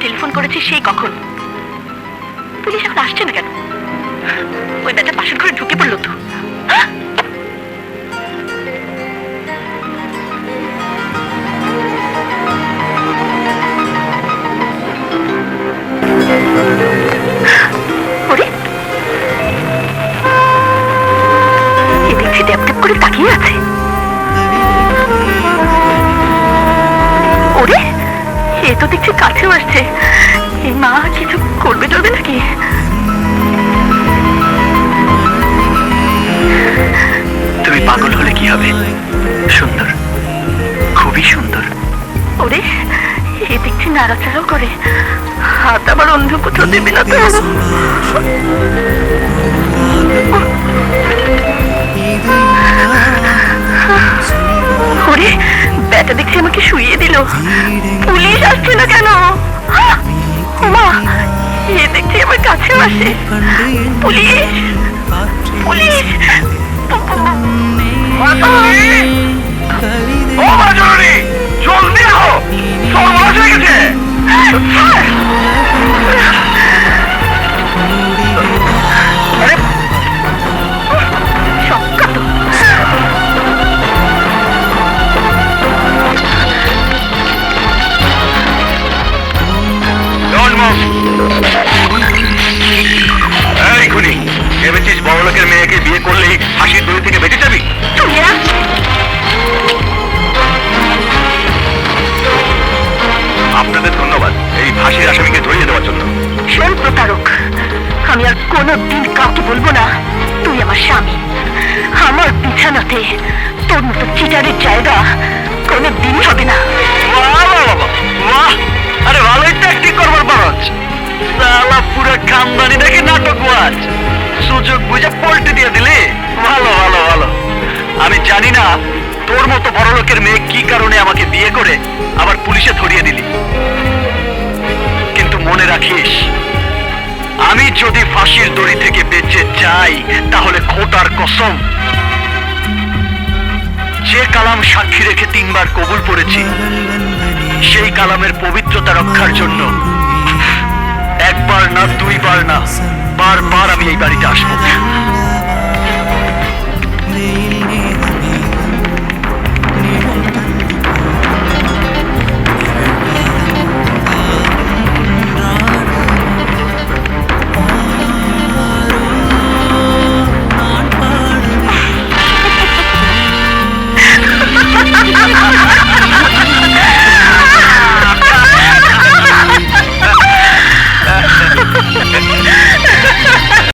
Telephone করেছি সেই কখন। পুলিশ এখন আসছে না কেন? ওই বেটা পাশের ঘরে ঢুকে পড়লো তো। ওরে এ দেখছি ট্যাপ ট্যাপ করে তাকিয়ে আছে। ওরে এ তো দেখছি কাছেও আসছে। এই মা কিছু করবে টরবে নাকি? তুমি পাগল হলে কি হবে? সুন্দর, খুবই সুন্দর। ওরে এ দেখছি নাড়াচাড়াও করে। হাত আবার অন্ধ কোথাও দেবে না তো? ওরে ব্যাটা দেখছি আমাকে শুইয়ে দিল। পুলিশ আসছে না কেন? মা এ দেখছি আমার কাছেও আসে। Police police! ও মাজরুরি, জলদি আও, সর্বনাশ হয়ে গেছে। আরে শক্কা তো। এই খুনি, ভেবেছিস বড়লোকের মেয়েকে বিয়ে করলেই হাসির দড়ি থেকে বেঁচে যাবি? আপনাদের ধন্যবাদ এই ফাঁসির আসামিকে ধরিয়ে দেওয়ার জন্য। শোন প্রতারক, আমি আর কোনোদিন কাউকে বলবো না তুই আমার স্বামী। আমার বিছানাতে তোর মতো চিটারের জায়গা কোনোদিন হবে না। বাহ, আরে ভালোই তো অ্যাক্টিং করবার পারছ। সালা পুরো খানদানি দেখে নাটক ওয়াজ, সুযোগ বুঝে পল্টে দিয়ে দিলি। ভালো ভালো ভালো। আমি জানি না তোর মতো বড় লোকের মেয়ে কি কারণে আমাকে বিয়ে করে আবার পুলিশে ধরিয়ে দিলি, কিন্তু মনে রাখিস আমি যদি ফাঁসির দড়ি থেকে বেঁচে যাই তাহলে খোদার কসম যে কালাম সাক্ষী রেখে 3 বার কবুল পড়েছি সেই কালামের পবিত্রতা রক্ষার জন্য 1 বার না 2 বার না বারবার আমি এই বাড়িতে আসবো।